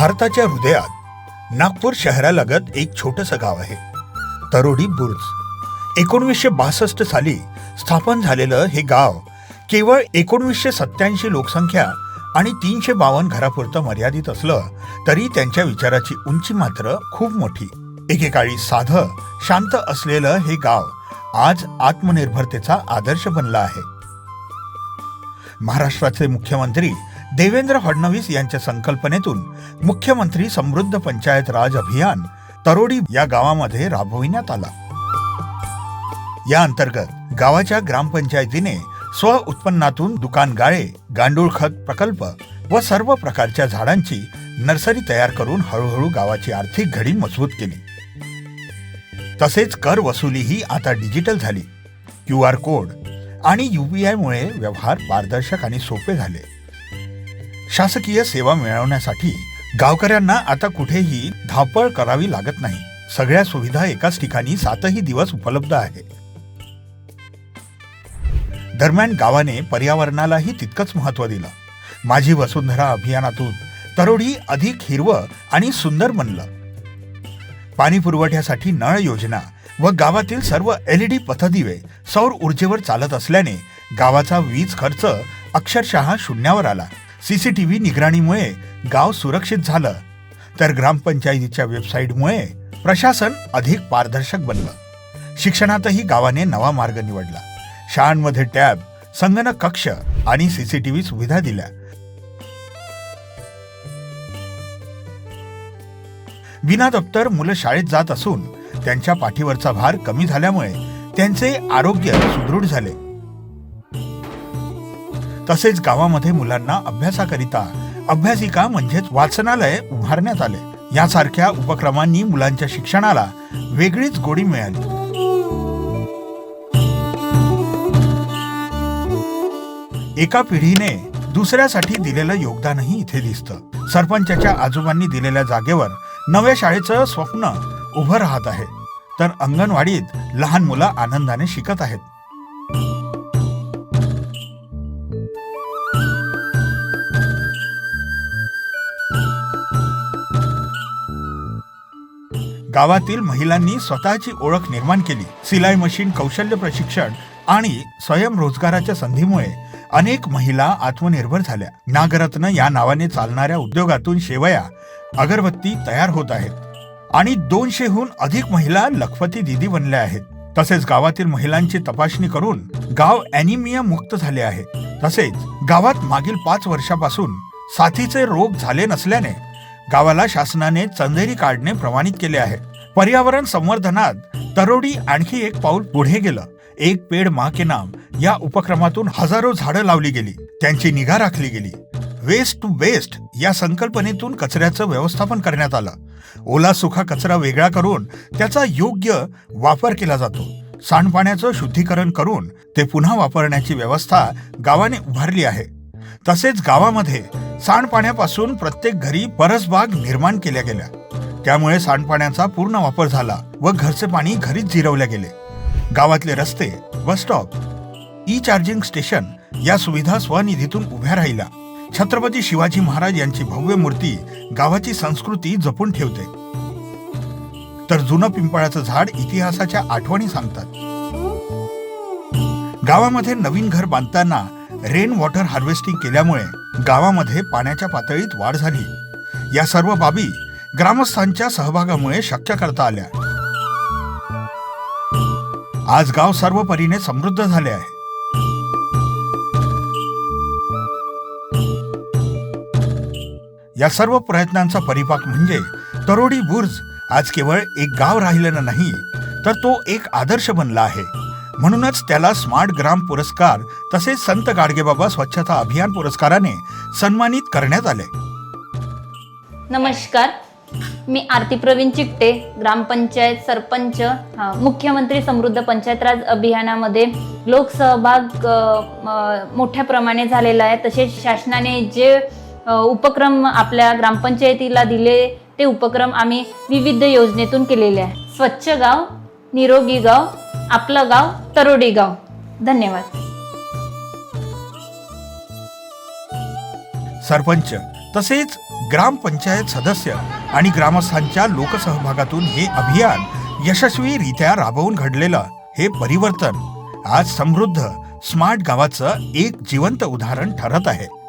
भारताच्या हृदयात नागपूर शहरालगत एक छोटंसं गाव आहे, तरोडी बुर्ज. 1962 साली स्थापन झालेलं हे गाव केवळ 1987 लोकसंख्या आणि 352 घरापुरतं मर्यादित असलं तरी त्यांच्या विचाराची उंची मात्र खूप मोठी. एकेकाळी साधं शांत असलेलं हे गाव आज आत्मनिर्भरतेचा आदर्श बनला आहे. महाराष्ट्राचे मुख्यमंत्री देवेंद्र फडणवीस यांच्या संकल्पनेतून मुख्यमंत्री समृद्ध पंचायत राज अभियान तरोडी या गावामध्ये राबविण्यात आला. या अंतर्गत गावाच्या ग्रामपंचायतीने स्व उत्पन्नातून दुकान गाळे, गांडूळ खत प्रकल्प व सर्व प्रकारच्या झाडांची नर्सरी तयार करून हळूहळू गावाची आर्थिक घडी मजबूत केली. तसेच कर वसुलीही आता डिजिटल झाली. QR कोड आणि UPI मुळे व्यवहार पारदर्शक आणि सोपे झाले. शासकीय सेवा मिळवण्यासाठी गावकऱ्यांना आता कुठेही धावपळ करावी लागत नाही. सगळ्या सुविधा एकाच ठिकाणी 7ही दिवस उपलब्ध आहे. दरम्यान गावाने पर्यावरणालाही तितकंच महत्त्व दिलं. माझी वसुंधरा अभियानातून तरोडी अधिक हिरवं आणि सुंदर बनलं. पाणी पुरवठ्यासाठी नळ योजना व गावातील सर्व LED पथदिवे सौर ऊर्जेवर चालत असल्याने गावाचा वीज खर्च अक्षरशः शून्यावर आला. CCTV निगराणीमुळे गाव सुरक्षित झालं, तर ग्रामपंचायतीच्या वेबसाईटमुळे प्रशासन अधिक पारदर्शक बनलं. शिक्षणातही गावाने नवा मार्ग निवडला. शाळांमध्ये टॅब, संगणक कक्ष आणि CCTV सुविधा दिल्या. विना दप्तर मुलं शाळेत जात असून त्यांच्या पाठीवरचा भार कमी झाल्यामुळे त्यांचे आरोग्य सुदृढ झाले. तसेच गावामध्ये मुलांना अभ्यासाकरिता अभ्यासिका म्हणजेच वाचनालय उभारण्यात आले. यासारख्या उपक्रमांनी मुलांच्या शिक्षणाला वेगळीच गोडी मिळाली. एका पिढीने दुसऱ्यासाठी दिलेलं योगदानही इथे दिसतं. सरपंचाच्या आजोबांनी दिलेल्या जागेवर नव्या शाळेचं स्वप्न उभं राहत आहे, तर अंगणवाडीत लहान मुलं आनंदाने शिकत आहेत. गावातील महिलांनी स्वतःची ओळख निर्माण केली. सिलाई मशीन, कौशल्य प्रशिक्षण आणि स्वयंरोजगाराच्या संधीमुळे अनेक महिला आत्मनिर्भर झाल्या. नागरत्न या नावाने चालणाऱ्या उद्योगातून शेवया, अगरबत्ती तयार होत आहेत आणि 200हून अधिक महिला लखपती दीदी बनल्या आहेत. तसेच गावातील महिलांची तपासणी करून गाव ॲनिमिया मुक्त झाले आहे. तसेच गावात मागील 5 वर्षापासून साथीचे रोग झाले नसल्याने गावाला शासनाने चंदेरी काढणे प्रमाणित केले आहे. पर्यावरण संवर्धनात तरोडी आणखी एक पाऊल पुढे गेलं. एक पेड माँ के नाम या उपक्रमातून हजारो झाडं लावली गेली, त्यांची निगा राखली गेली. वेस्ट टू बेस्ट या संकल्पनेतून कचऱ्याचं व्यवस्थापन करण्यात आलं. ओला सुखा कचरा वेगळा करून त्याचा योग्य वापर केला जातो. सांडपाण्याचं शुद्धीकरण करून ते पुन्हा वापरण्याची व्यवस्था गावाने उभारली आहे. तसेच गावामध्ये सांडपाण्यापासून प्रत्येक घरी परसबाग निर्माण केल्या गेल्या. त्यामुळे सांडपाण्याचा पूर्ण वापर झाला व घरचे पाणी घरीच जिरवले गेले. गावातले रस्ते, बस स्टॉप, चार्जिंग स्टेशन या सुविधा स्वनिधीतून उभ्या राहिल्या. छत्रपती शिवाजी महाराज यांची भव्य मूर्ती गावाची संस्कृती जपून ठेवते. तर जुनं पिंपळाचं झाड इतिहासाच्या आठवणी सांगतात. गावामध्ये नवीन घर बांधताना रेन वॉटर हार्वेस्टिंग केल्यामुळे गावामध्ये पाण्याच्या पातळीत वाढ झाली. या सर्व बाबी ग्रामस्थांच्या सहभागामुळे शक्य करता आल्या. आज गाव सर्व परीने समृद्ध झाले आहे. या सर्व प्रयत्नांचा परिपाक म्हणजे तरोडी बुर्ज आज केवळ एक गाव राहिलेलं नाही, तर तो एक आदर्श बनला आहे. म्हणूनच त्याला स्मार्ट ग्राम पुरस्कार तसेच संत गाडगेबाबा स्वच्छता अभियान पुरस्काराने सन्मानित करण्यात आले. नमस्कार, मी आरती प्रवीण चिकटे, ग्रामपंचायत सरपंच. मुख्यमंत्री समृद्ध पंचायत राज अभियानामध्ये लोकसहभाग मोठ्या प्रमाणे झालेला आहे. तसेच शासनाने जे उपक्रम आपल्या ग्रामपंचायतीला दिले ते उपक्रम आम्ही विविध योजनेतून केलेले आहे. स्वच्छ गाव, निरोगी गाव, आपलं गाव, तरोडी गाव. धन्यवाद. सरपंच तसेच ग्रामपंचायत सदस्य आणि ग्रामस्थांच्या लोकसहभागातून हे अभियान यशस्वीरित्या राबवून घडलेलं हे परिवर्तन आज समृद्ध स्मार्ट गावाचं एक जिवंत उदाहरण ठरत आहे.